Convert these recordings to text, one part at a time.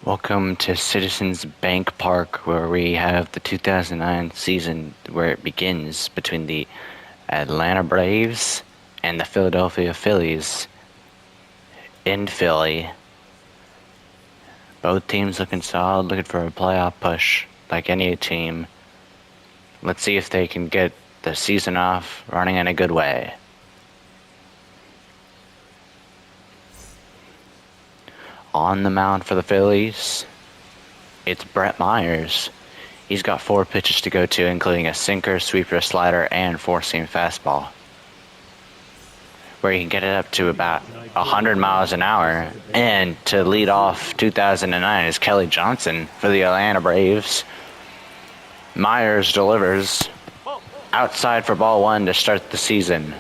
Welcome to Citizens Bank Park, where we have the 2009 season where it begins between the Atlanta Braves and the Philadelphia Phillies in Philly. Both teams looking solid, looking for a playoff push like any team. Let's see if they can get the season off running in a good way. On the mound for the Phillies, it's Brett Myers. He's got 4 pitches to go to, including a sinker, sweeper, slider, and 4-seam fastball, where he can get it up to about 100 miles an hour. And to lead off 2009 is Kelly Johnson for the Atlanta Braves. Myers delivers outside for ball 1 to start the season.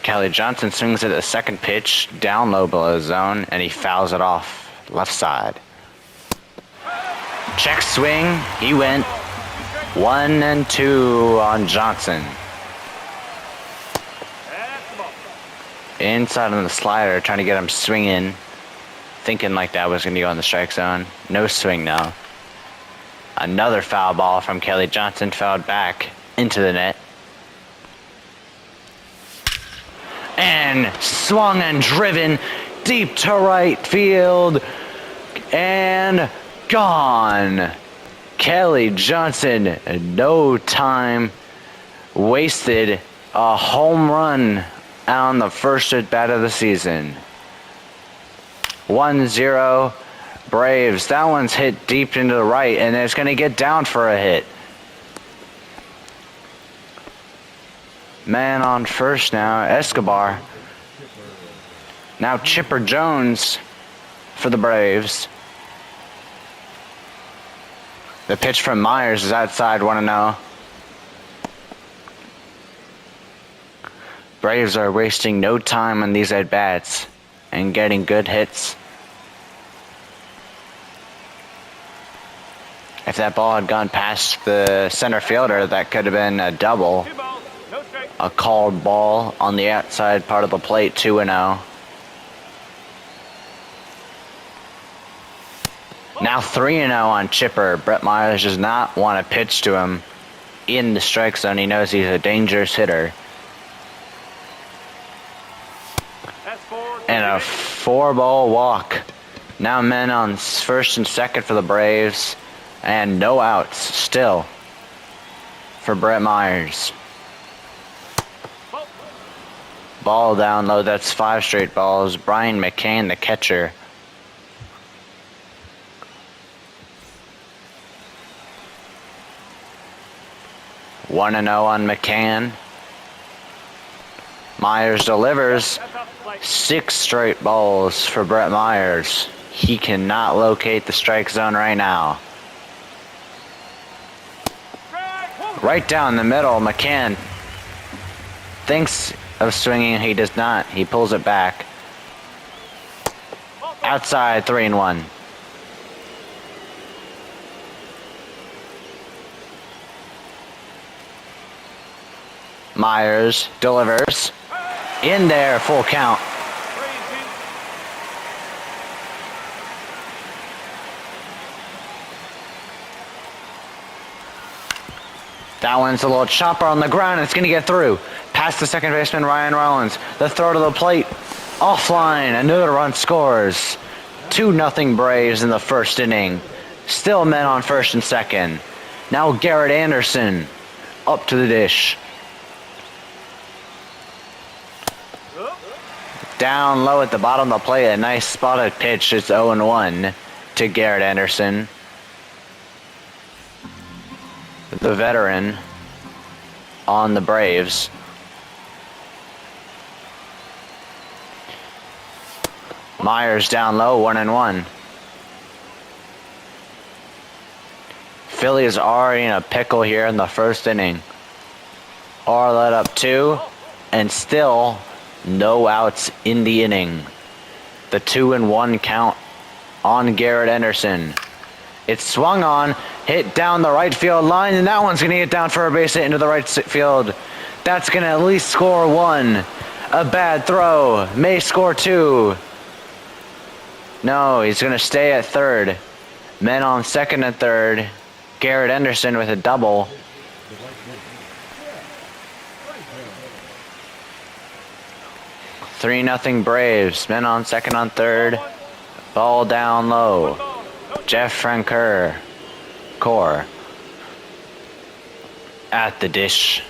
Kelly Johnson swings at the second pitch, down low below zone, and he fouls it off left side. Check swing, he went 1-2 on Johnson. Inside on the slider, trying to get him swinging, thinking like that was going to go in the strike zone. No swing now. Another foul ball from Kelly Johnson, fouled back into the net. And swung and driven deep to right field and gone. Kelly Johnson, no time wasted, a home run on the first at bat of the season. 1-0 Braves. That one's hit deep into the right, and it's going to get down for a hit. Man on first now, Escobar. Now Chipper Jones for the Braves. The pitch from Myers is outside, 1-0. Braves are wasting no time on these at-bats and getting good hits. If that ball had gone past the center fielder, that could have been a double. A called ball on the outside part of the plate, 2-0. Now 3-0 on Chipper. Brett Myers does not want to pitch to him in the strike zone. He knows he's a dangerous hitter. And a 4-ball walk. Now men on first and second for the Braves. And no outs still for Brett Myers. Ball down low, that's 5 straight balls. Brian McCann, the catcher. One and 0 on McCann. Myers delivers 6 straight balls for Brett Myers. He cannot locate the strike zone right now. Right down the middle, McCann thinks of swinging, he does not. He pulls it back. Outside, 3-1. Myers delivers. In there, full count. That one's a little chopper on the ground. It's going to get through. Past the second baseman, Ryan Rollins. The throw to the plate. Offline. Another run scores. 2-0 Braves in the first inning. Still men on first and second. Now Garrett Anderson up to the dish. Down low at the bottom of the plate. A nice spotted pitch. It's 0-1 to Garrett Anderson, the veteran on the Braves. Myers down low, 1-1. Phillies already in a pickle here in the first inning. Are led up 2, and still no outs in the inning. The 2-1 count on Garrett Anderson. It's swung on, hit down the right field line, and that one's going to get down for a base hit into the right field. That's going to at least score 1. A bad throw. May score 2. No, he's going to stay at third. Men on second and third. Garrett Anderson with a double. Three nothing Braves. Men on second on third. Ball down low. Jeff Francoeur. Core. At the dish.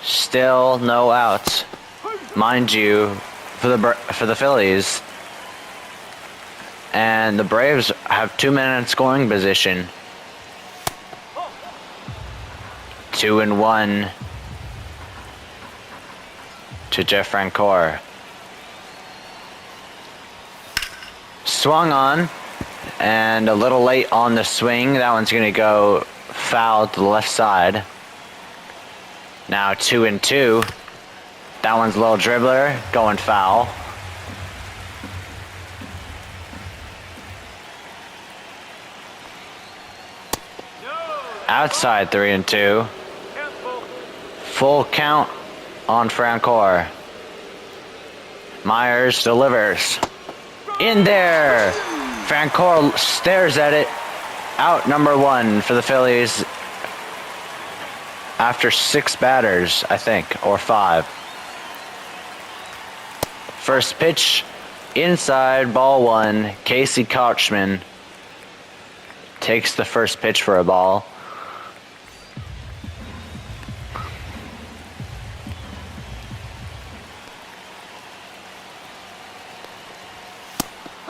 Still no outs, mind you, for the Phillies, and the Braves have 2 men in scoring position. 2-1 to Jeff Francoeur. Swung on, and a little late on the swing. That one's going to go foul to the left side. Now 2-2. That one's a little dribbler, going foul. Outside 3-2. Full count on Francoeur. Myers delivers. In there! Francoeur stares at it. Out number 1 for the Phillies. After 6 batters, I think, or 5. First pitch, inside, ball 1. Casey Kochman takes the first pitch for a ball.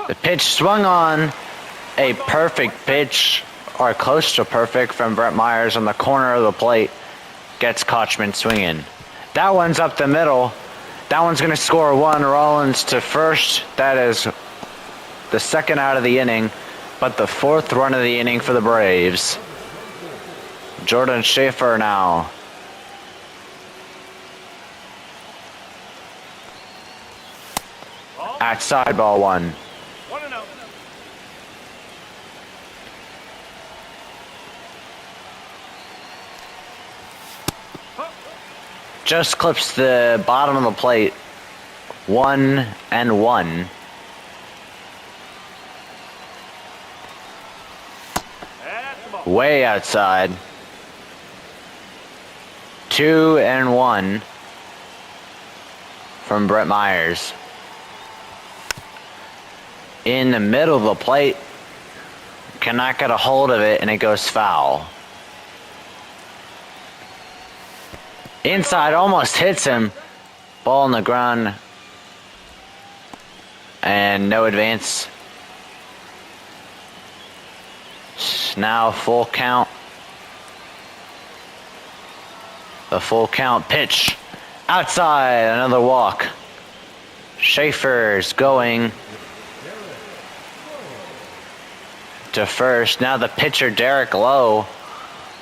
The pitch swung on. A perfect pitch, or close to perfect, from Brett Myers on the corner of the plate. Gets Kochman swinging. That one's up the middle. That one's going to score 1. Rollins to first. That is the second out of the inning, but the 4th run of the inning for the Braves. Jordan Schaefer now. Outside ball 1. Just clips the bottom of the plate. 1-1. Way outside. 2-1 from Brett Myers. In the middle of the plate. Cannot get a hold of it, and it goes foul. Inside, almost hits him. Ball on the ground. And no advance. Now full count. The full count pitch. Outside, another walk. Schaefer's going to first. Now the pitcher, Derek Lowe,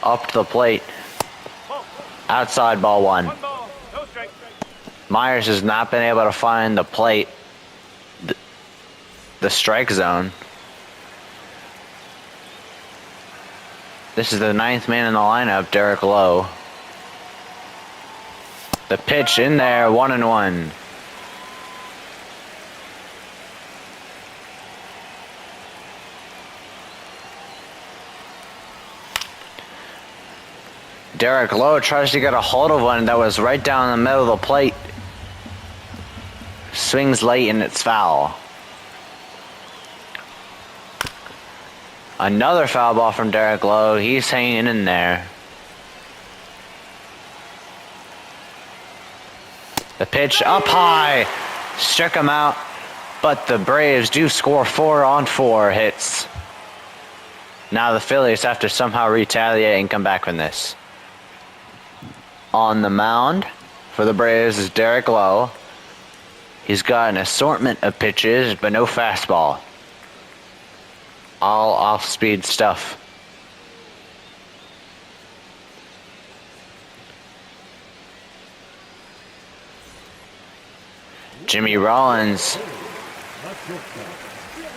up to the plate. Outside ball 1. Myers has not been able to find the plate, the strike zone. This is the 9th man in the lineup, Derek Lowe. The pitch in there, 1-1. Derek Lowe tries to get a hold of one that was right down the middle of the plate. Swings late and it's foul. Another foul ball from Derek Lowe. He's hanging in there. The pitch up high. Struck him out. But the Braves do score 4 on 4 hits. Now the Phillies have to somehow retaliate and come back from this. On the mound for the Braves is Derek Lowe. He's got an assortment of pitches, but no fastball. All off-speed stuff. Jimmy Rollins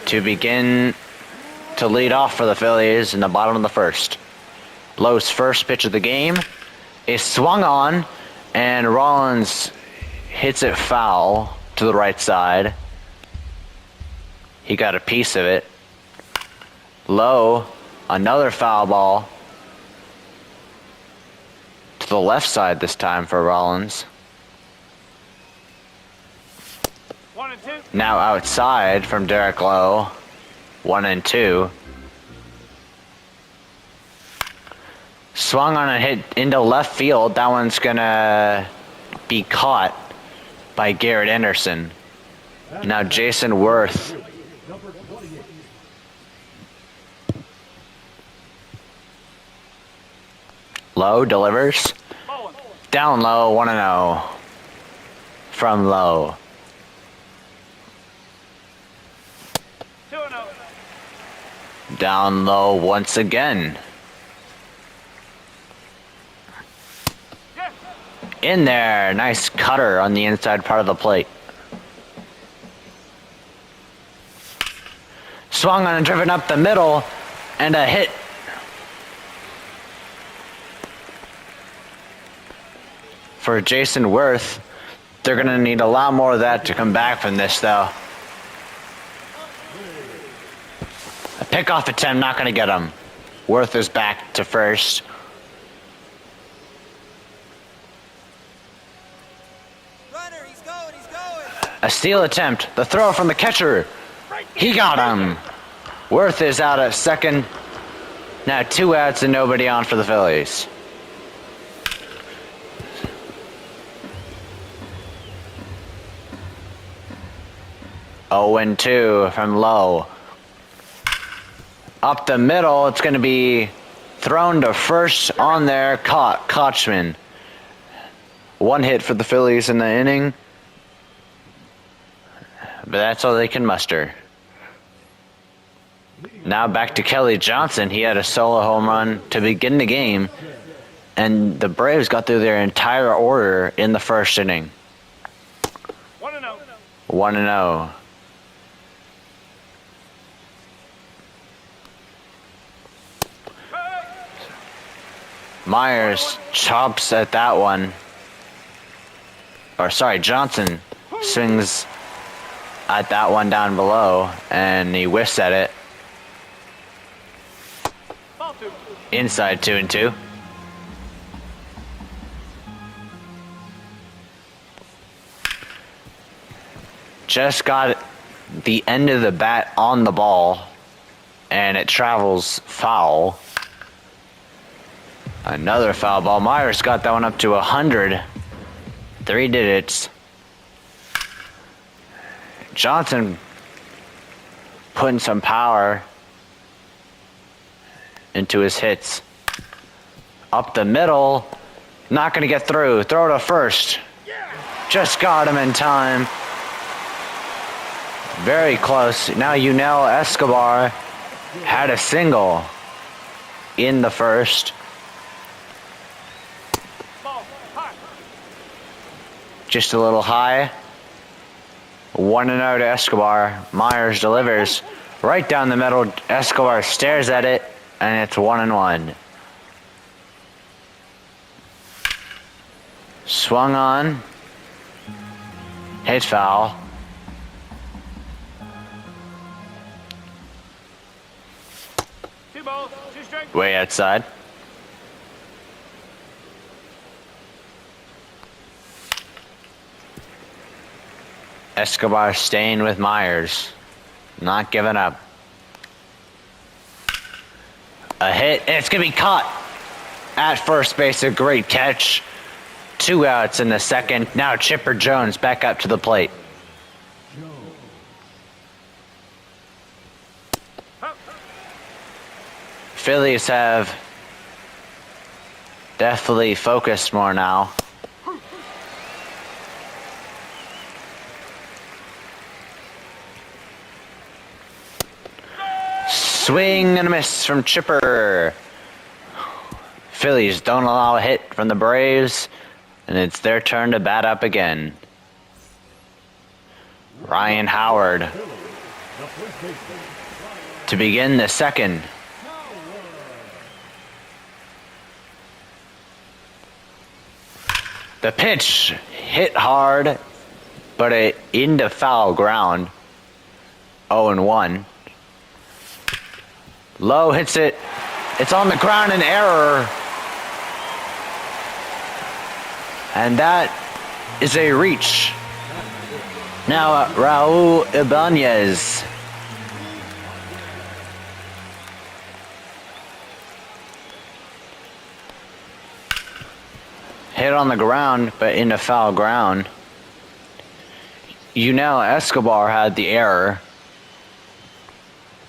to begin to lead off for the Phillies in the bottom of the first. Lowe's first pitch of the game is swung on, and Rollins hits it foul to the right side. He got a piece of it. Lowe, another foul ball to the left side this time for Rollins. 1-2. Now outside from Derek Lowe. 1-2. Swung on a hit into left field. That one's gonna be caught by Garrett Anderson. Now Jason Worth. Lowe delivers. Down low, 1-0. From Lowe. 2-0. Down low once again. In there, nice cutter on the inside part of the plate. Swung on and driven up the middle, and a hit. For Jason Worth. They're going to need a lot more of that to come back from this, though. A pickoff attempt, not going to get him. Worth is back to first. Runner, he's going. A steal attempt. The throw from the catcher. He got him. Worth is out at second. Now 2 outs and nobody on for the Phillies. Oh, 0-2 from Lowe. Up the middle, it's going to be thrown to first on there. Caught. Kochman. 1 hit for the Phillies in the inning. But that's all they can muster. Now back to Kelly Johnson. He had a solo home run to begin the game. And the Braves got through their entire order in the first inning. 1-0. 1-0. Myers chops at that one. Or sorry, Johnson swings at that one down below, and he whiffs at it. Ball 2. Inside 2-2. Just got the end of the bat on the ball, and it travels foul. Another foul ball. Myers got that one up to 100. 3 digits. Johnson putting some power into his hits. Up the middle. Not going to get through. Throw to first. Just got him in time. Very close. Now Yunel Escobar had a single in the first. Ball high. Just a little high. 1-0 to Escobar. Myers delivers right down the middle. Escobar stares at it, and it's 1-1. Swung on. Hit foul. Two balls, 2 strikes. Way outside. Escobar staying with Myers. Not giving up. A hit, and it's going to be caught at first base. A great catch. 2 outs in the second. Now Chipper Jones back up to the plate. Phillies have definitely focused more now. Swing and a miss from Chipper. Phillies don't allow a hit from the Braves, and it's their turn to bat up again. Ryan Howard. to begin the second. The pitch hit hard, but it into foul ground. 0-1. Low hits it. It's on the ground, an error. And that is a reach. Now Raul Ibanez. Hit on the ground, but into foul ground. Escobar had the error.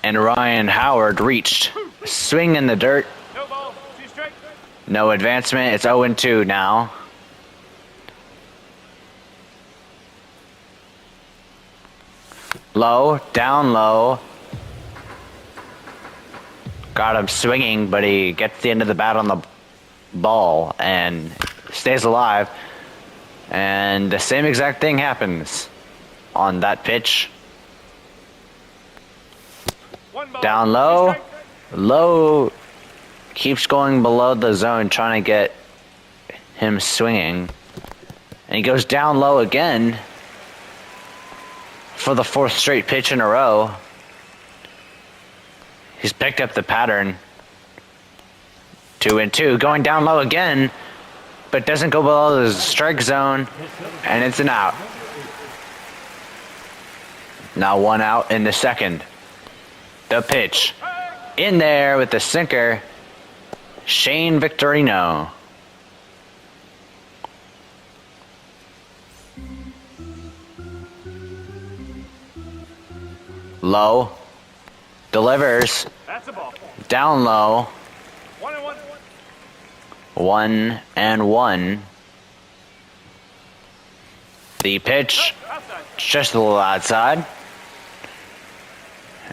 And Ryan Howard reached. Swing in the dirt. No ball, 2 strikes. No advancement. It's 0-2 now. Low, down low. Got him swinging, but he gets the end of the bat on the ball and stays alive. And the same exact thing happens on that pitch. 1 ball, Down 2 low. strikes. Low keeps going below the zone, trying to get him swinging. And he goes down low again for the 4th straight pitch in a row. He's picked up the pattern. 2-2. Going down low again, but doesn't go below the strike zone, and it's an out. Now 1 out in the second. The pitch. In there with the sinker, Shane Victorino. Low. Delivers. That's a ball. Down low. 1-1. 1-1. The pitch, Outside. just a little outside.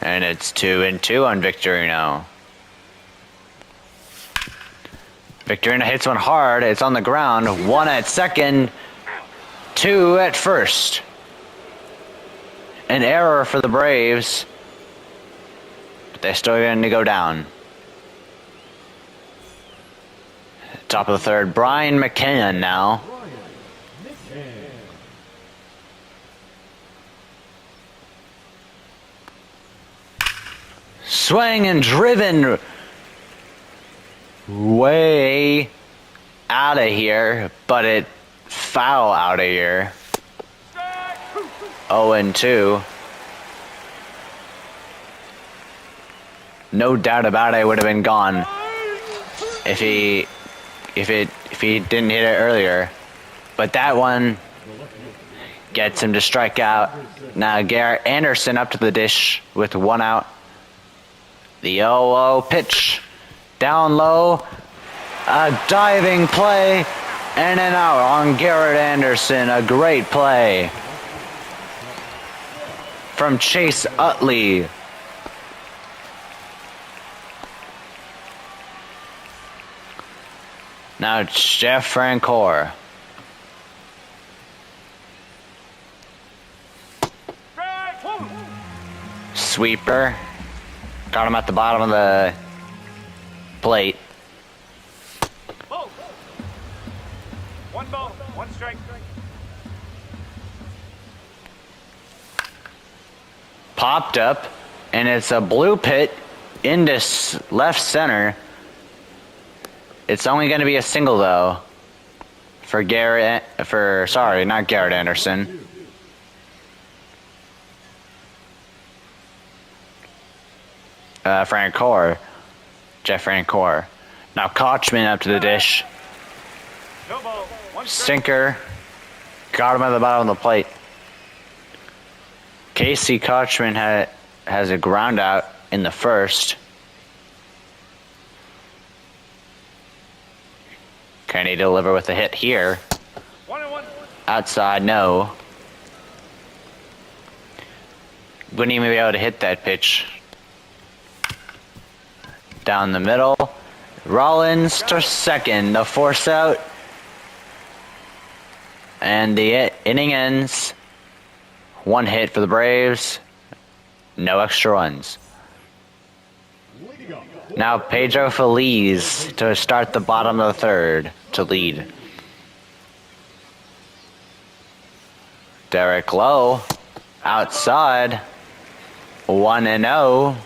And it's 2-2 on Victorino. Victorino hits one hard. It's on the ground. 1 at second. 2 at first. An error for the Braves. But they're still going to go down. Top of the third. Brian McCann now. Swing and driven way out of here, but it foul out of here. 0-2. No doubt about it, would have been gone if he didn't hit it earlier. But that one gets him to strike out. Now Garrett Anderson up to the dish with 1 out. The 0-0 pitch. Down low. A diving play. And an out on Garrett Anderson. A great play from Chase Utley. Now it's Jeff Francoeur. Sweeper. Got him at the bottom of the plate. Ball. 1 ball, 1 strike. Popped up, and it's a blue pit into left center. It's only going to be a single though for not Garrett Anderson. Francoeur. Jeff Francoeur. Now Kochman up to the dish. No ball, 1 strike. Sinker. Got him at the bottom of the plate. Casey Kochman has a ground out in the first. Can he deliver with a hit here? 1-1. Outside, no. Wouldn't even be able to hit that pitch. Down the middle. Rollins to second. The force out. And the inning ends. 1 hit for the Braves. No extra runs. Now Pedro Feliz to start the bottom of the third to lead. Derek Lowe outside 1-0.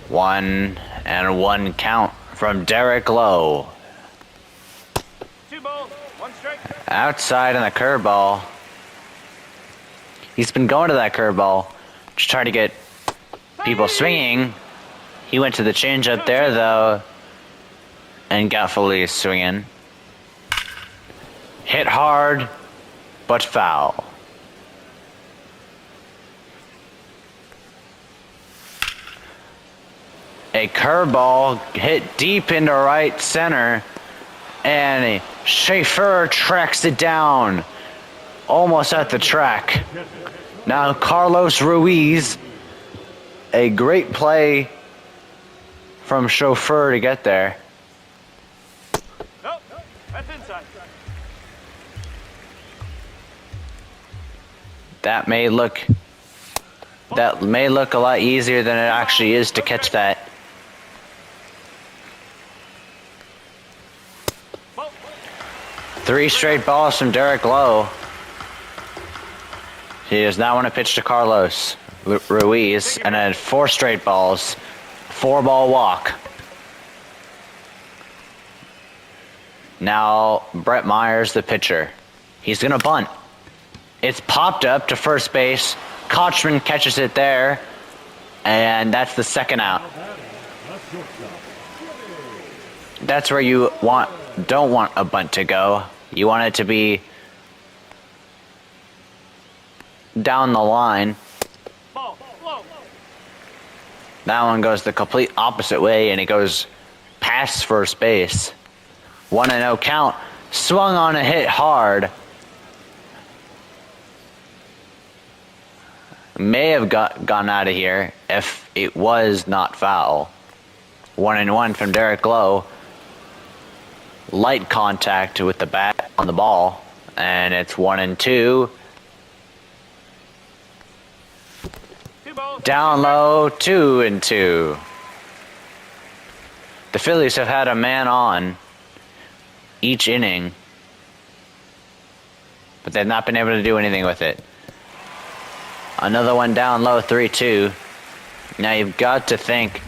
One and one count from Derek Lowe. 2 balls, 1 strike. Outside in the curveball. He's been going to that curveball to try to get people swinging. He went to the changeup there though and got Feliz swinging. Hit hard, but foul. A curveball hit deep into right center, and Schaefer tracks it down almost at the track. Now Carlos Ruiz, a great play from Chauffeur to get there. Nope, that's inside. That may look a lot easier than it actually is to catch that. Ball. 3 straight balls from Derek Lowe. He does not want to pitch to Carlos Ruiz, and then 4 straight balls, 4-ball walk. Now Brett Myers, the pitcher. He's gonna bunt. It's popped up to first base. Kochman catches it there, and that's the second out. That's where you don't want a bunt to go. You want it to be down the line. Ball. Low. That one goes the complete opposite way, and it goes past first base. 1-0 count. Swung on a hit hard. May have gone out of here if it was not foul. 1-1 from Derek Lowe. Light contact with the bat on the ball, and it's 1-2. 2 balls. Down low, 2-2. The Phillies have had a man on each inning, but they've not been able to do anything with it. Another one down low, 3-2. Now you've got to think.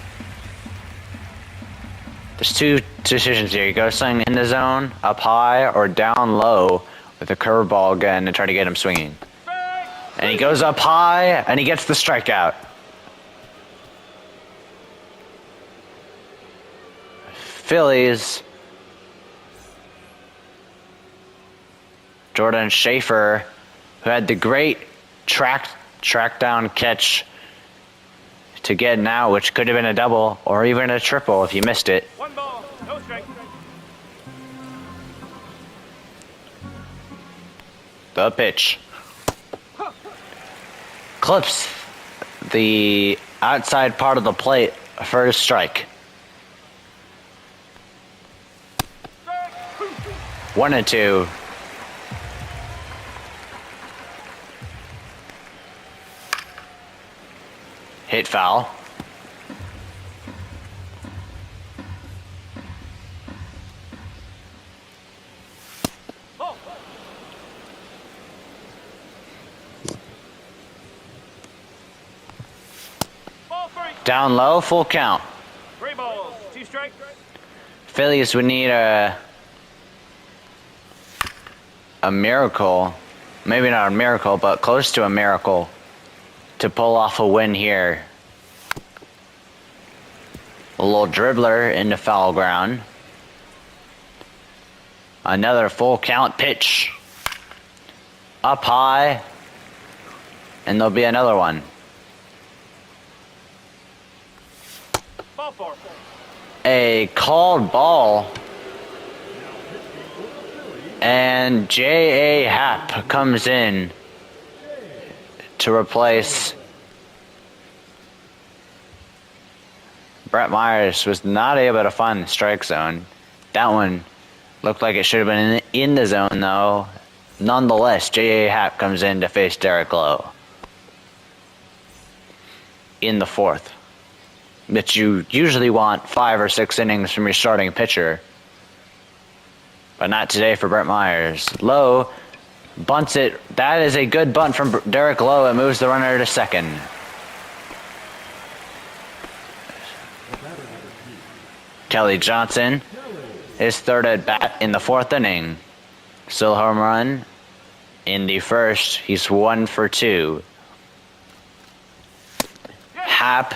There's 2 decisions here. You go swing in the zone, up high, or down low with a curveball again and try to get him swinging. And he goes up high, and he gets the strikeout. Phillies. Jordan Schaefer, who had the great track down catch to get an out, which could have been a double or even a triple if you missed it. 1 ball, no strike. The pitch. Clips the outside part of the plate for a strike. 1-2. Hit foul. Ball. Ball 3. Down low, full count. 3 balls, 2 strikes. Phillies would need a miracle, maybe not a miracle, but close to a miracle to pull off a win here. A little dribbler into foul ground. Another full count pitch. Up high. And there'll be another one. Ball 4. A called ball. And J.A. Happ comes in to replace Brett Myers. Was not able to find the strike zone. That one looked like it should have been in the zone though. Nonetheless, J.A. Happ comes in to face Derek Lowe in the fourth. But you usually want 5 or 6 innings from your starting pitcher. But not today for Brett Myers. Lowe bunts it. That is a good bunt from Derek Lowe. It moves the runner to second. Kelly Johnson, his third at bat in the fourth inning. Still home run in the first. He's 1 for 2. Happ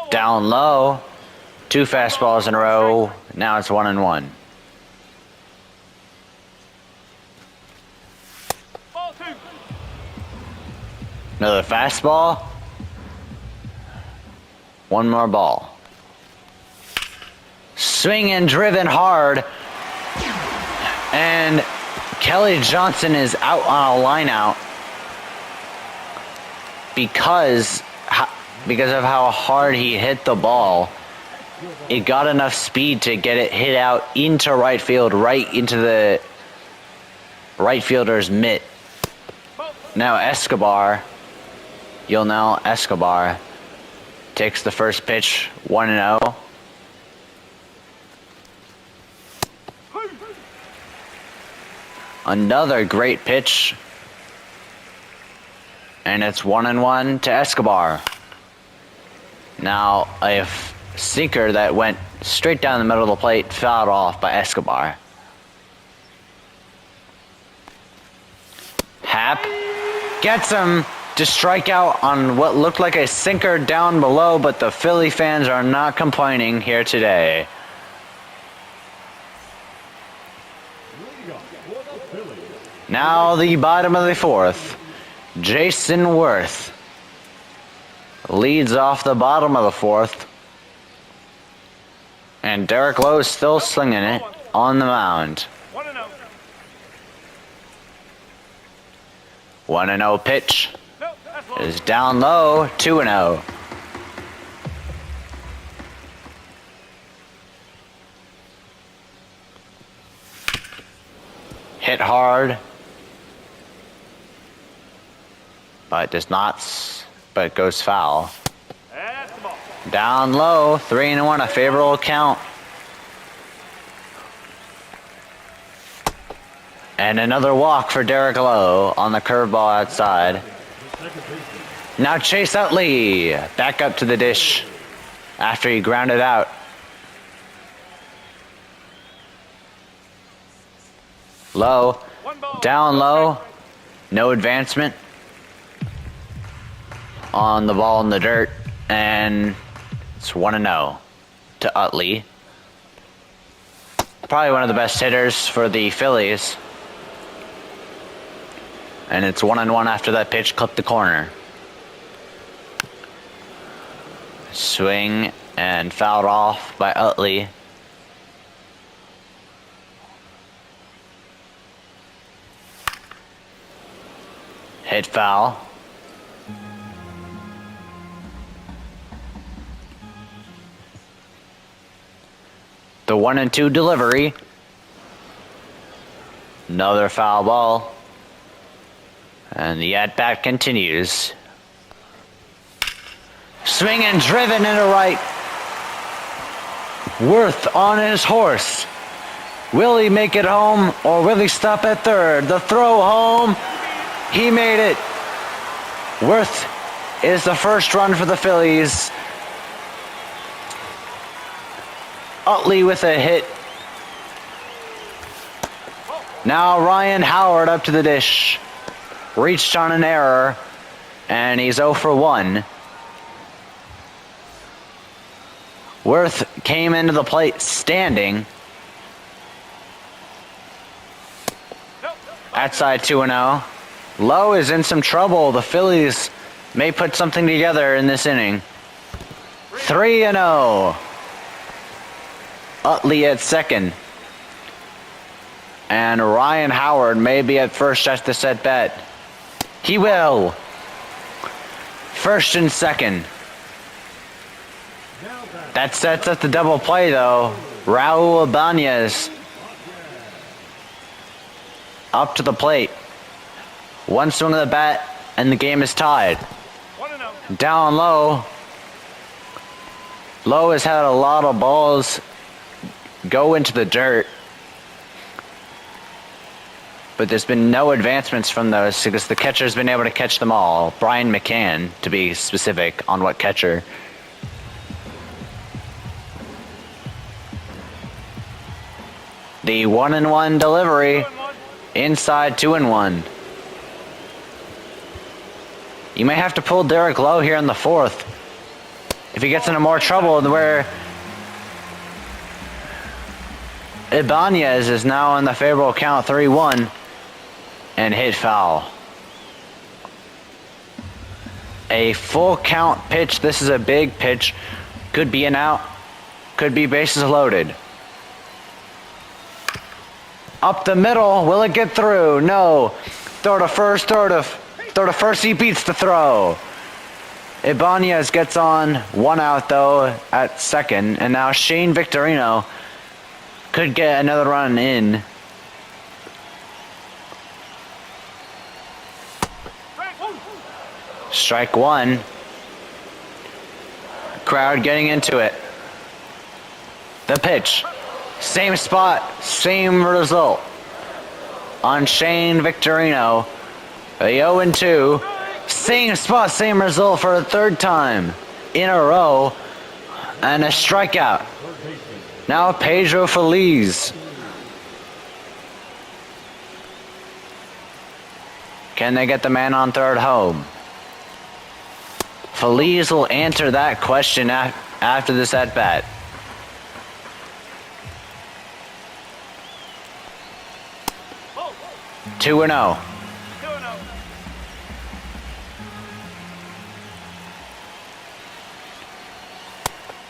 down low. 2 fastballs in a row. Now it's 1-1. Ball 2. Another fastball. 1 more ball. Swing and driven hard. And Kelly Johnson is out on a line out because of how hard he hit the ball. It got enough speed to get it hit out into right field, right into the right fielder's mitt. Now Escobar, Escobar takes the first pitch, 1-0. Another great pitch. And it's 1-1 to Escobar. Now a sinker that went straight down the middle of the plate, fouled off by Escobar. Happ gets him to strike out on what looked like a sinker down below, but the Philly fans are not complaining here today. Now the bottom of the fourth. Jason Worth leads off the bottom of the fourth. And Derek Lowe is still slinging it on the mound. 1-0. 1-0 pitch No, that's low. is down low, 2-0. Hit hard, but it goes foul. That's the ball. Down low, 3-1, a favorable count. And another walk for Derek Lowe on the curveball outside. Now Chase Utley back up to the dish after he grounded out. Low, 1 ball. down low, no advancement on the ball in the dirt, and it's 1-0 to Utley. Probably one of the best hitters for the Phillies. And it's 1-1 after that pitch clipped the corner. Swing and fouled off by Utley. Hit foul. The 1-2 delivery. Another foul ball. And the at-bat continues. Swing and driven into right. Worth on his horse. Will he make it home or will he stop at third? The throw home. He made it. Worth is the first run for the Phillies. Utley with a hit. Now Ryan Howard up to the dish. Reached on an error, and he's 0 for 1. Worth came into the plate standing. Outside 2-0. Lowe is in some trouble. The Phillies may put something together in this inning. 3-0. Utley at second. And Ryan Howard may be at first at this at bat. He will. First and second. That sets up the double play, though. Raul Ibanez up to the plate. One swing of the bat, and the game is tied. 1-0. Down low. Low has had a lot of balls go into the dirt. But there's been no advancements from those because the catcher's been able to catch them all. Brian McCann, to be specific on what catcher. The 1-1 delivery. 2-1. Inside 2-1. You may have to pull Derek Lowe here in the fourth. If he gets into more trouble where Ibanez is now in the favorable count 3-1 and hit foul. A full count pitch. This is a big pitch. Could be an out. Could be bases loaded. Up the middle. Will it get through? No. Throw to first. Throw to first. He beats the throw. Ibanez gets on. One out though at second. And now Shane Victorino could get another run in. Strike one. Crowd getting into it. The pitch. Same spot, same result. On Shane Victorino. A 0-2. Same spot, same result for a third time in a row. And a strikeout. Now Pedro Feliz. Can they get the man on third home? Feliz will answer that question after this at-bat. Oh, 2-0. 2-0.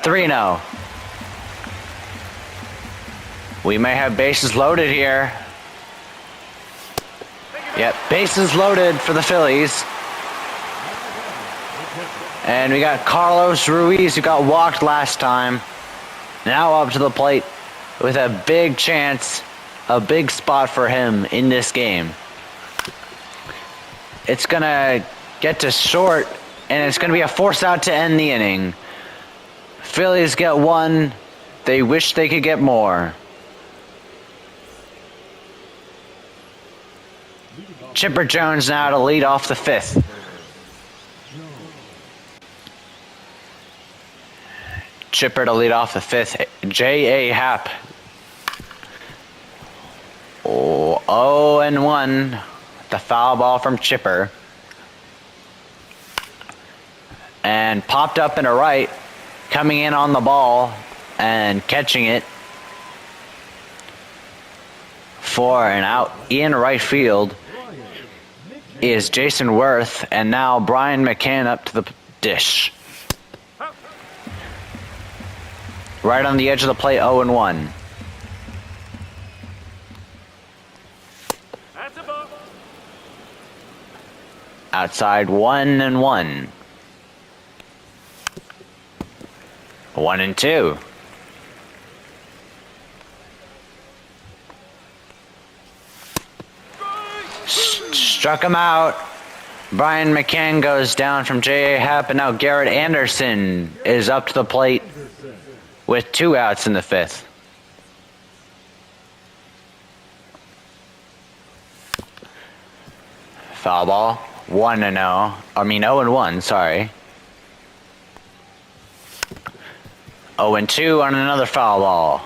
3-0. We may have bases loaded here. Yep, bases loaded for the Phillies. And we got Carlos Ruiz, who got walked last time. Now up to the plate with a big chance, a big spot for him in this game. It's going to get to short, and it's going to be a force out to end the inning. Phillies get one. They wish they could get more. Chipper Jones now to lead off the fifth. Chipper to lead off the fifth. J.A. Happ. 0-1. The foul ball from Chipper. And popped up into right. Coming in on the ball and catching it for an out in right field is Jason Worth. And now Brian McCann up to the dish. Right on the edge of the plate, 0-1. That's a ball. Outside 1-1. 1-2. Struck him out. Brian McCann goes down from J.A. Happ, and now Garrett Anderson is up to the plate with 2 outs in the fifth. Foul ball. 1-0. I mean 0-1, sorry. 0-2 on another foul ball.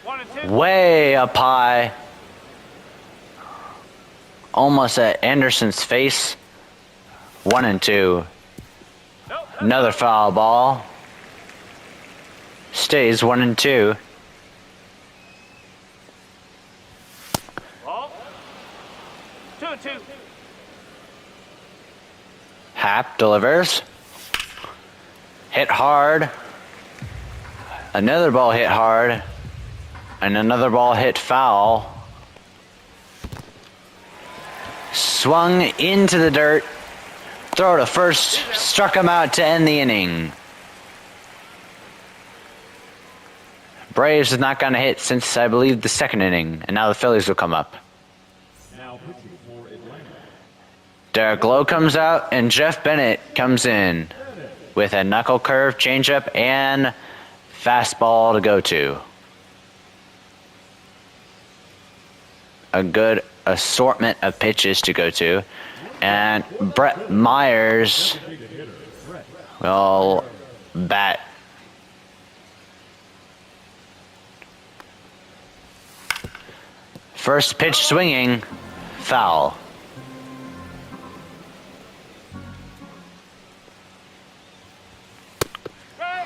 1-2. Way up high. Almost at Anderson's face. 1-2. Nope. Another foul ball. Stays 1-2. Ball. 2-2. Happ delivers. Hit hard. Another ball hit hard. And another ball hit foul. Swung into the dirt. Throw to first, struck him out to end the inning. Braves is not going to hit since, I believe, the second inning, and now the Phillies will come up. Derek Lowe comes out, and Jeff Bennett comes in with a knuckle curve, changeup, and fastball to go to. A good assortment of pitches to go to. And Brett Myers will bat. First pitch swinging, foul.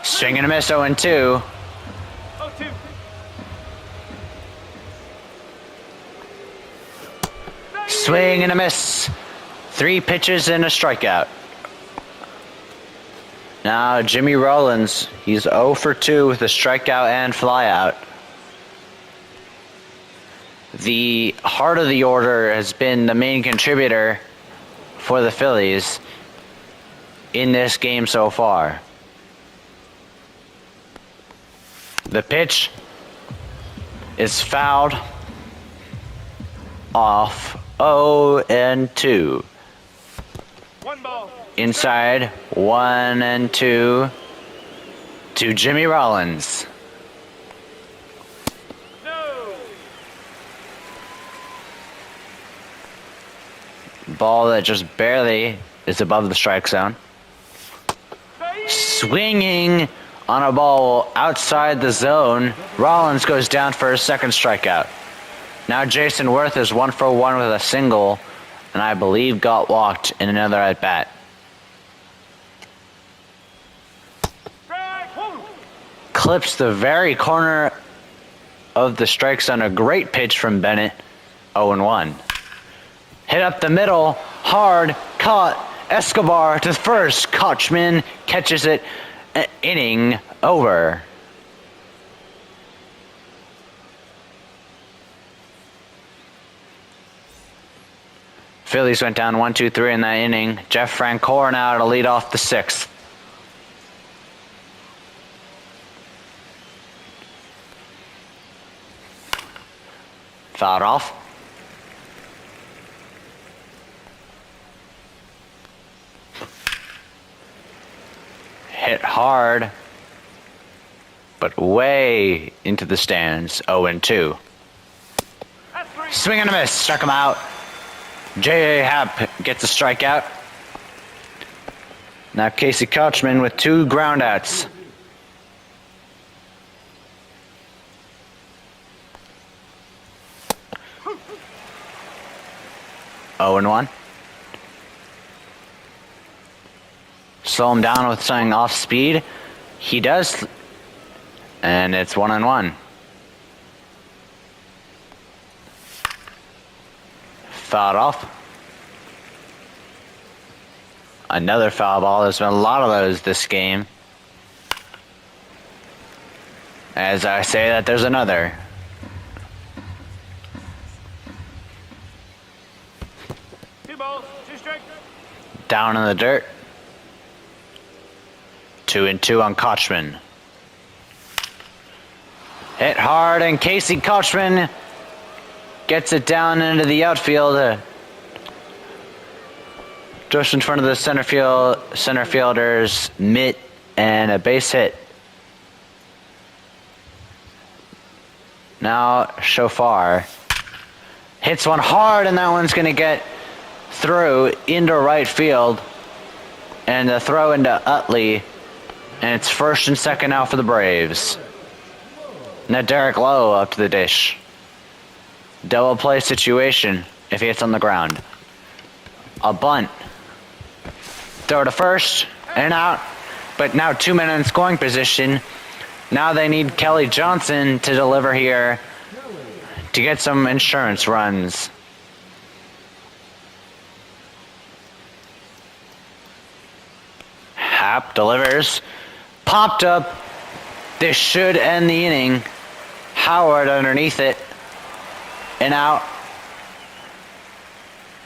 Swing and a miss, 0-2. 0-2. Swing and a miss. 3 pitches and a strikeout. Now Jimmy Rollins, he's 0 for 2 with a strikeout and flyout. The heart of the order has been the main contributor for the Phillies in this game so far. The pitch is fouled off, 0-2. 1 ball. Inside, 1-2 to Jimmy Rollins. No. Ball that just barely is above the strike zone. Swinging on a ball outside the zone. Rollins goes down for his second strikeout. Now Jason Worth is 1 for 1 with a single, and I believe got walked in another at bat. Clips the very corner of the strike zone. A great pitch from Bennett. 0-1. Hit up the middle, hard, caught. Escobar to first. Kochman catches it. Inning over. Phillies went down 1-2-3 in that inning. Jeff Francoeur now to lead off the 6th. Fouled off. Hit hard, but way into the stands. 0-2. Swing and a miss. Struck him out. J.A. Happ gets a strikeout. Now Casey Kochman with 2 groundouts. Oh and 1. Slow him down with something off speed. He does, and it's 1-1. Fouled off. Another foul ball. There's been a lot of those this game. As I say that, there's another. Down in the dirt. 2-2 on Kochman. Hit hard, and Casey Kochman gets it down into the outfield. Just in front of the center fielder's mitt, and a base hit. Now Shofar hits one hard, and that one's going to get through into right field, and the throw into Utley, and it's first and second out for the Braves. Now Derek Lowe up to the dish. Double play situation if he hits on the ground. A bunt. Throw to first and out, but now 2 men in scoring position. Now they need Kelly Johnson to deliver here to get some insurance runs. Happ delivers. Popped up. This should end the inning. Howard underneath it. And out.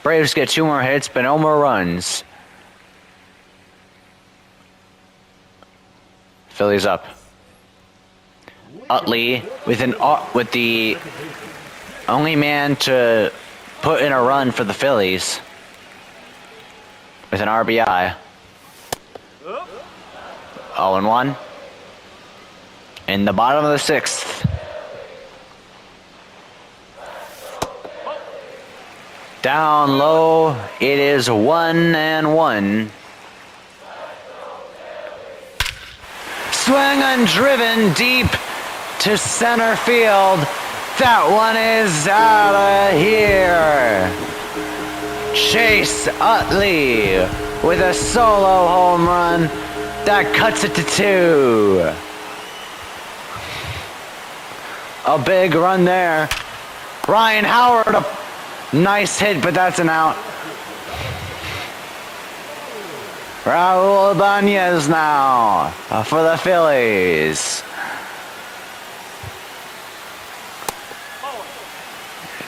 Braves get 2 more hits, but no more runs. Phillies up. Utley with the only man to put in a run for the Phillies with an RBI. 0-1. In the bottom of the sixth. Down low, it is 1-1. Swing and driven deep to center field. That one is out of here. Chase Utley with a solo home run that cuts it to 2. A big run there. Ryan Howard, a nice hit, but that's an out. Raul Ibanez now for the Phillies.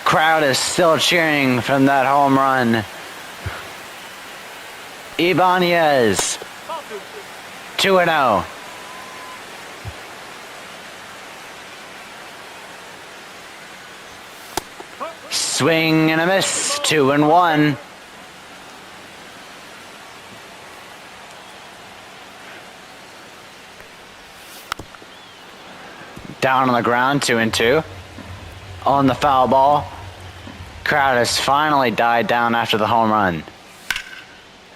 Crowd is still cheering from that home run. Ibanez, 2-0. Swing and a miss, 2-1. Down on the ground, 2-2. On the foul ball. Crowd has finally died down after the home run.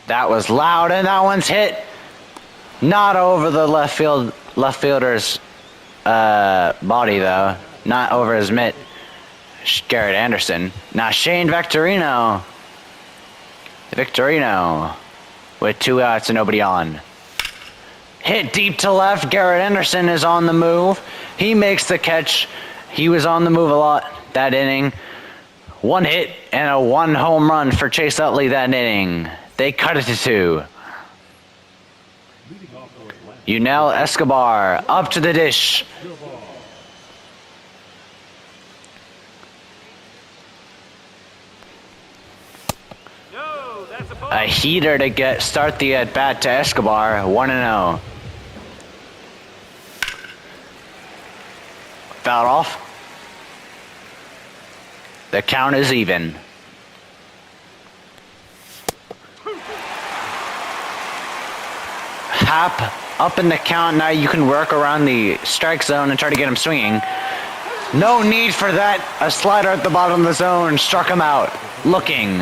That was loud, and that one's hit. Not over the left fielder's body though. Not over his mitt. Garrett Anderson. Now Shane Victorino with 2 outs and nobody on. Hit deep to left. Garrett Anderson is on the move. He makes the catch. He was on the move a lot that inning. 1 hit and a 1 home run for Chase Utley that inning. They cut it to 2. Yunel Escobar up to the dish. No, that's a ball. A heater to start the at bat to Escobar. 1-0. Fouled off. The count is even. Hap up in the count. Now you can work around the strike zone and try to get him swinging. No need for that. A slider at the bottom of the zone struck him out. Looking.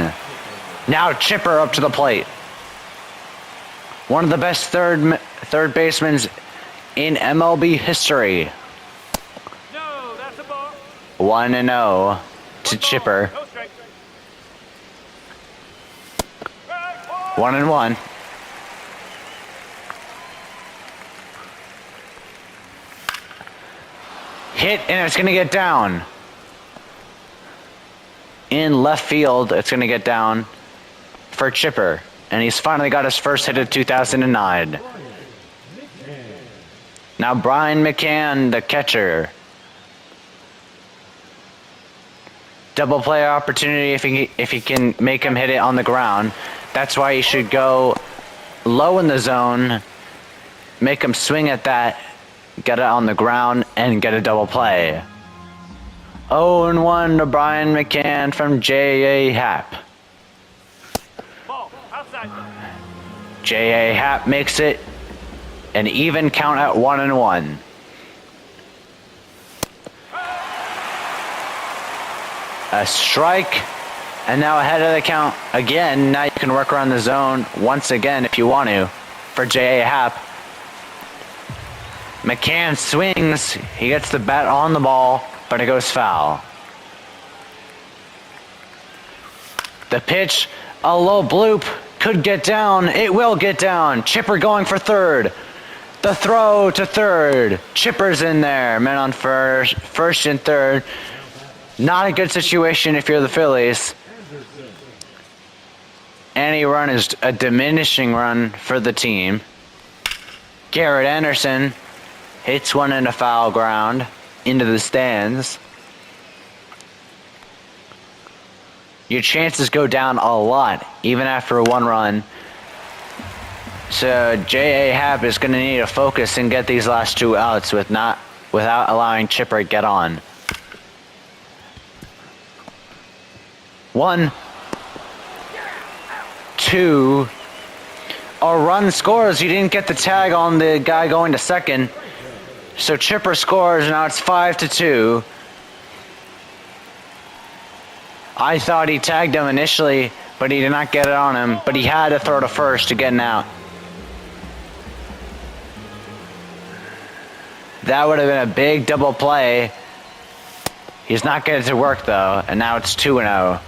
Now Chipper up to the plate. One of the best third basemen in MLB history. No, that's a ball. 1-0 to Chipper. No strike. 1-1. Hit, and it's going to get down. In left field, it's going to get down for Chipper. And he's finally got his first hit of 2009. Now Brian McCann, the catcher. Double play opportunity if he can make him hit it on the ground. That's why he should go low in the zone, make him swing at that, get it on the ground, and get a double play. 0-1 to Brian McCann from J.A. Happ. Ball, outside. J.A. Happ makes it an even count at 1-1. A strike, and now ahead of the count again. Now you can work around the zone once again if you want to for J.A. Happ. McCann swings. He gets the bat on the ball, but it goes foul. The pitch, a low bloop, could get down. It will get down. Chipper going for third. The throw to third. Chipper's in there. Men on first and third. Not a good situation if you're the Phillies. Any run is a diminishing run for the team. Garrett Anderson hits one in a foul ground into the stands. Your chances go down a lot, even after a 1 run. So J.A. Happ is going to need to focus and get these last 2 outs without allowing Chipper to get on. 1, 2. A run scores. You didn't get the tag on the guy going to second. So Chipper scores. Now it's 5-2. I thought he tagged him initially, but he did not get it on him. But he had to throw to first to get an out. That would have been a big double play. He's not getting it to work though, and now it's 2-0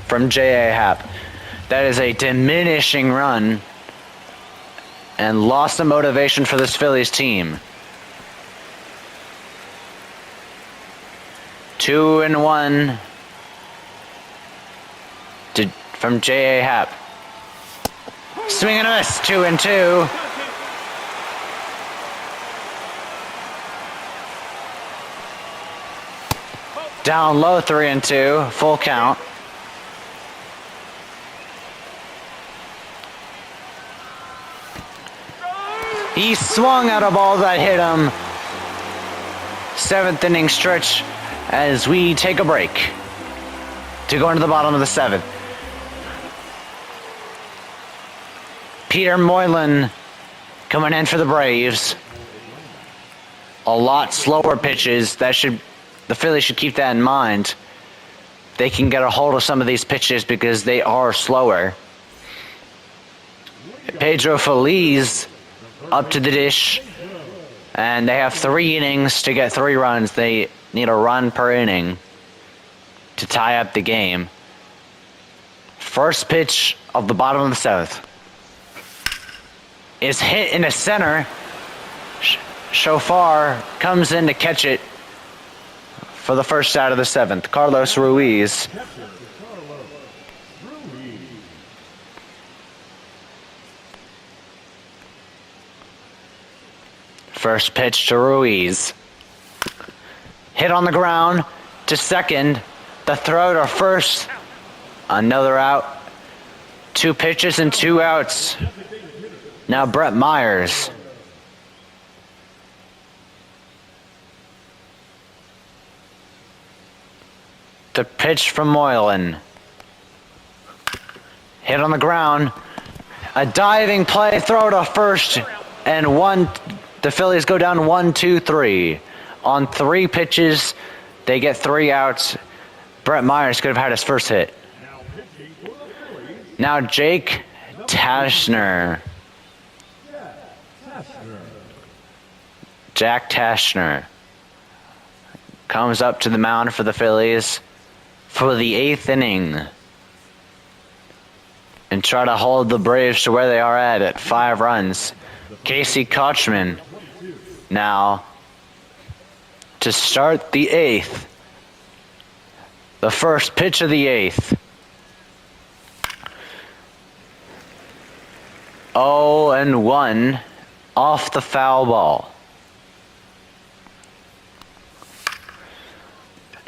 from J.A. Happ. That is a diminishing run and lost the motivation for this Phillies team. 2-1 from J.A. Happ. Swing and a miss, 2-2. Down low, 3-2, full count. He swung at a ball that hit him. 7th inning stretch as we take a break to go into the bottom of the 7th. Peter Moylan coming in for the Braves. A lot slower pitches. The Phillies should keep that in mind. They can get a hold of some of these pitches because they are slower. Pedro Feliz up to the dish, and they have 3 innings to get 3 runs. They need a run per inning to tie up the game. First pitch of the bottom of the 7th is hit in the center. Shofar comes in to catch it for the first out of the 7th. Carlos Ruiz. First pitch to Ruiz. Hit on the ground to second. The throw to first. Another out. 2 pitches and 2 outs. Now Brett Myers. The pitch from Moylan. Hit on the ground. A diving play, throw to first, and the Phillies go down 1-2-3. On 3 pitches, they get 3 outs. Brett Myers could have had his first hit. Now Jake Tashner. Jack Tashner comes up to the mound for the Phillies for the 8th inning and try to hold the Braves to where they are at 5 runs. Casey Kochman now to start the 8th. The first pitch of the 8th. 0-1 off the foul ball.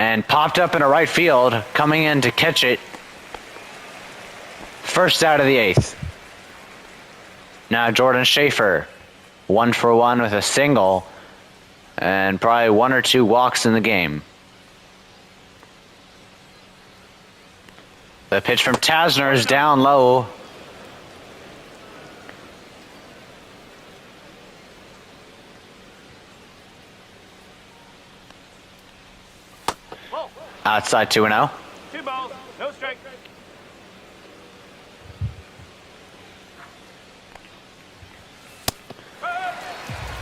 And popped up in a right field, coming in to catch it. First out of the 8th. Now Jordan Schaefer, 1 for 1 with a single, and probably 1 or 2 walks in the game. The pitch from Tasner is down low. Outside 2-0. 2 balls, no strike.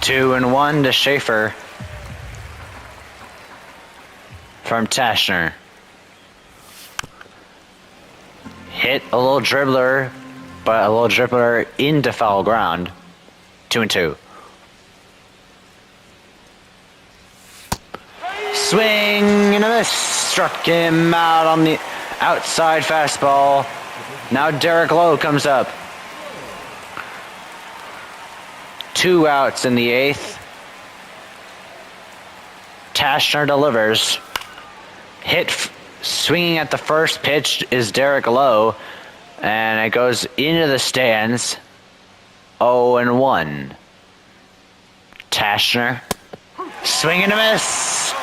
Two and 1 to Schaefer from Tashner. Hit a little dribbler, but a little dribbler into foul ground. 2-2. Swing and a miss. Struck him out on the outside fastball. Now Derek Lowe comes up. 2 outs in the 8th. Tashner delivers. Swinging at the first pitch is Derek Lowe, and it goes into the stands. 0-1. Tashner. Swing and a miss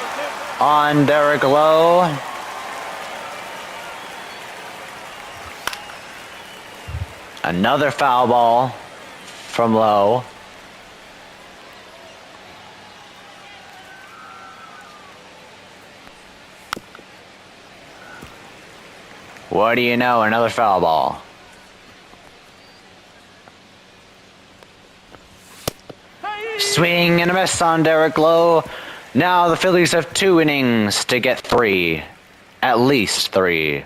on Derek Lowe. Another foul ball from Lowe. What do you know? Another foul ball. Swing and a miss on Derek Lowe. Now the Phillies have 2 innings to get 3. At least 3.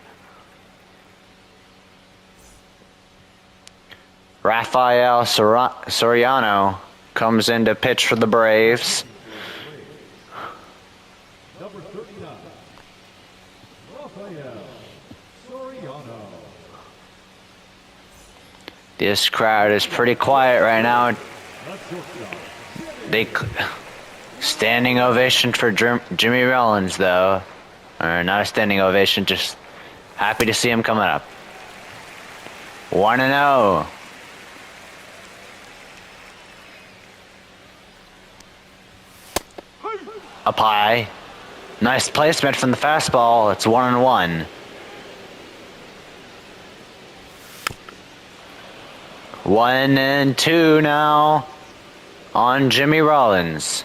Rafael Soriano comes in to pitch for the Braves. Number 39, Rafael Soriano. This crowd is pretty quiet right now. Standing ovation for Jimmy Rollins, though. Or not a standing ovation, just happy to see him coming up. 1-0. Up high. Nice placement from the fastball. It's 1-1. 1-2 now on Jimmy Rollins.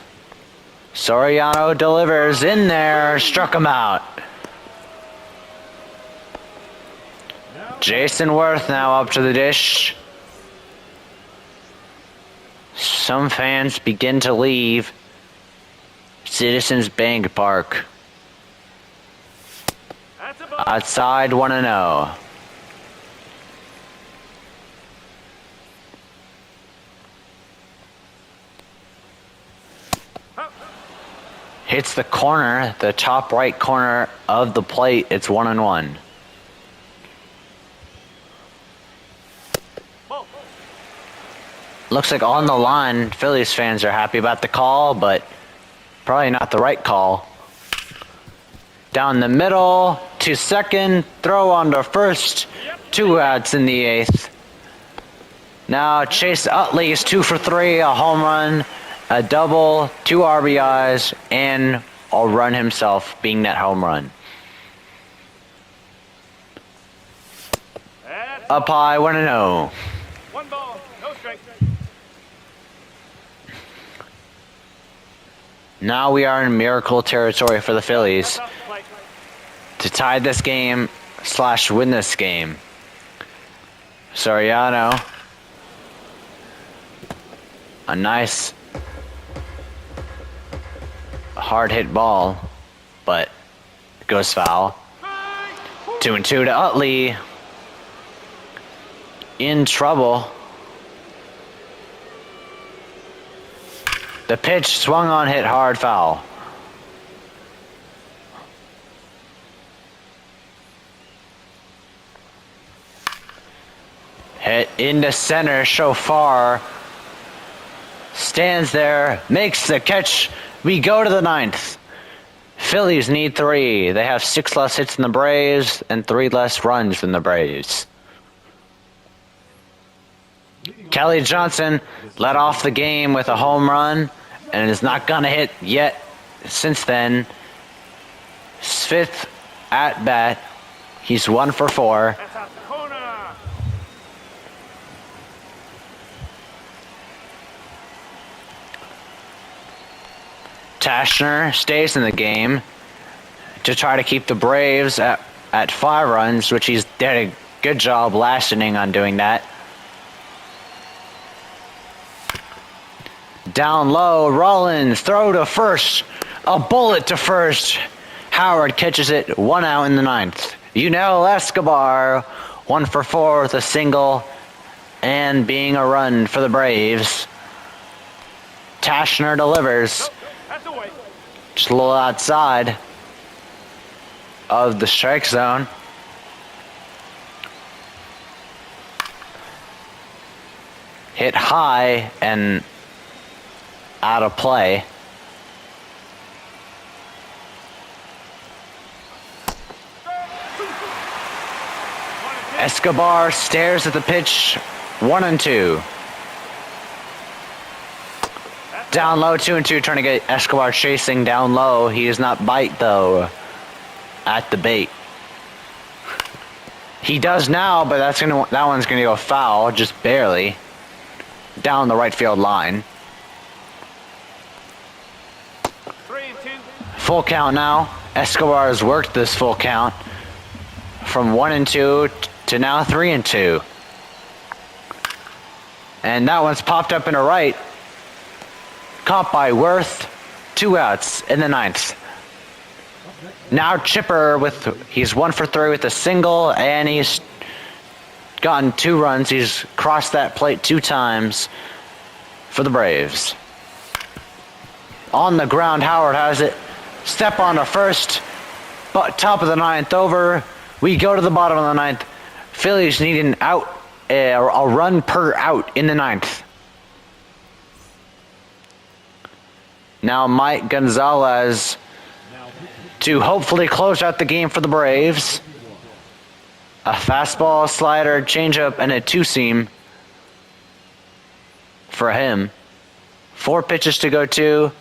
Soriano delivers in there, struck him out. Jason Worth now up to the dish. Some fans begin to leave Citizens Bank Park. Outside 1-0. Hits the corner, the top right corner of the plate. It's 1-1. Looks like on the line, Phillies fans are happy about the call, but probably not the right call. Down the middle, to second, throw on to first, 2 outs in the 8th. Now Chase Utley is 2 for 3, a home run, a double, 2 RBIs, and a run himself, being that home run. Up high, 1-0. 1 ball, no strike. Now we are in miracle territory for the Phillies to tie this game / win this game. Soriano. A nice hard hit ball, but it goes foul. 2-2 to Utley. In trouble. The pitch swung on, hit hard, foul. Hit into center, Shofar stands there, makes the catch. We go to the 9th. Phillies need 3. They have 6 less hits than the Braves and 3 less runs than the Braves. Kelly Johnson led off the game with a home run and is not going to hit yet since then. 5th at bat. He's 1 for 4. That's out the corner. Tashner stays in the game to try to keep the Braves at 5 runs, which he's did a good job last inning on doing that. Down low, Rollins, throw to first, a bullet to first. Howard catches it, 1 out in the 9th. Escobar, 1 for 4 with a single and being a run for the Braves. Tashner delivers. That's away. Just a little outside of the strike zone. Hit high and out of play. Escobar stares at the pitch. 1-2. Down low, 2-2, trying to get Escobar chasing down low. He does not bite, though, at the bait. He does now, but that one's gonna go foul, just barely. Down the right field line. 3-2. Full count now. Escobar has worked this full count from 1-2 to now 3-2. And that one's popped up in the right. Caught by Worth. 2 outs in the 9th. Now Chipper he's 1 for 3 with a single, and he's gotten 2 runs. He's crossed that plate 2 times for the Braves. On the ground, Howard has it. Step on to first. But top of the 9th over. We go to the bottom of the 9th. Phillies need an out, a run per out in the 9th. Now Mike Gonzalez to hopefully close out the game for the Braves. A fastball, slider, changeup, and a 2-seam for him. 4 pitches to go to,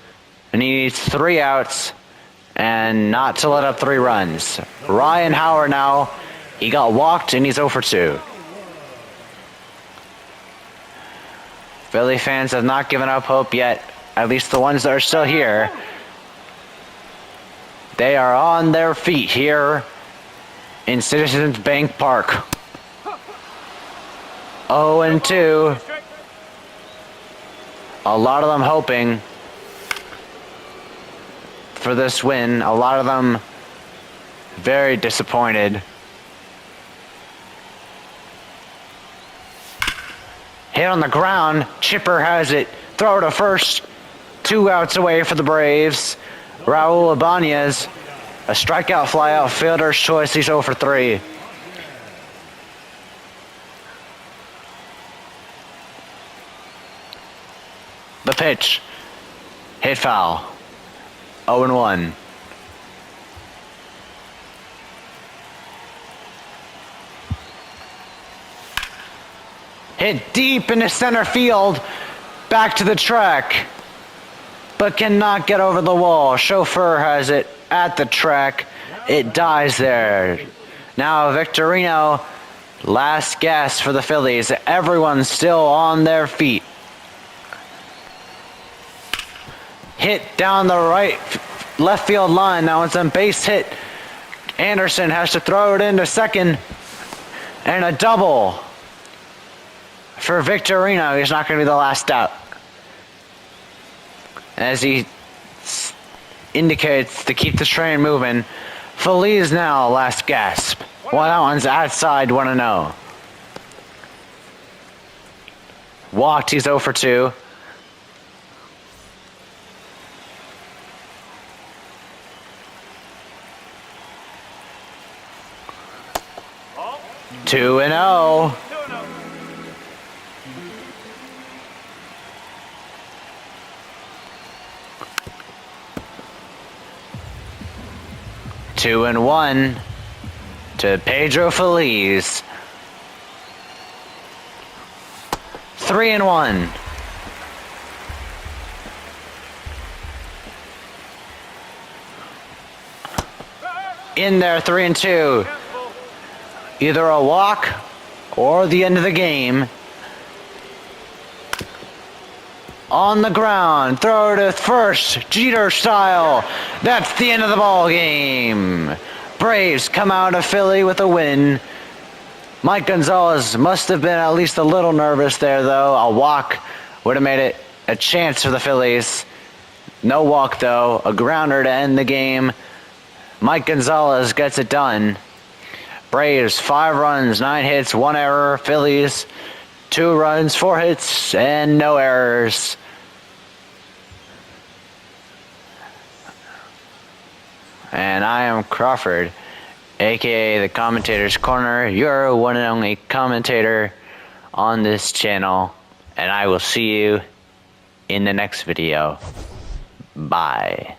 and he needs 3 outs and not to let up 3 runs. Ryan Howard now, he got walked and he's 0 for 2. Philly fans have not given up hope yet, at least the ones that are still here. They are on their feet here in Citizens Bank Park. 0-2. A lot of them hoping for this win. A lot of them very disappointed. Hit on the ground. Chipper has it. Throw to first. 2 outs away for the Braves. Raul Ibanez, a strikeout flyout, fielder's choice. He's 0 for 3. The pitch. Hit foul. 0-1. Hit deep into center field. Back to the track, but cannot get over the wall. Chauffeur has it at the track. It dies there. Now Victorino, last gasp for the Phillies. Everyone's still on their feet. Hit down the left field line. Now it's a base hit. Anderson has to throw it into second. And a double for Victorino. He's not going to be the last out. As he indicates to keep the train moving. Feliz now, last gasp. Well, that one's outside 1-0. Walked, he's 0 for 2. Ball. 2-0. 2-0. Two and 1 to Pedro Feliz. 3-1. In there, 3-2. Either a walk or the end of the game. On the ground, throw to first, Jeter style. That's the end of the ball game. Braves come out of Philly with a win. Mike Gonzalez must have been at least a little nervous there, though. A walk would have made it a chance for the Phillies. No walk, though. A grounder to end the game. Mike Gonzalez gets it done. Braves, 5 runs, 9 hits, 1 error. Phillies, 2 runs, 4 hits, and no errors. And I am Crawford, aka the Commentator's Corner, your one and only commentator on this channel. And I will see you in the next video. Bye.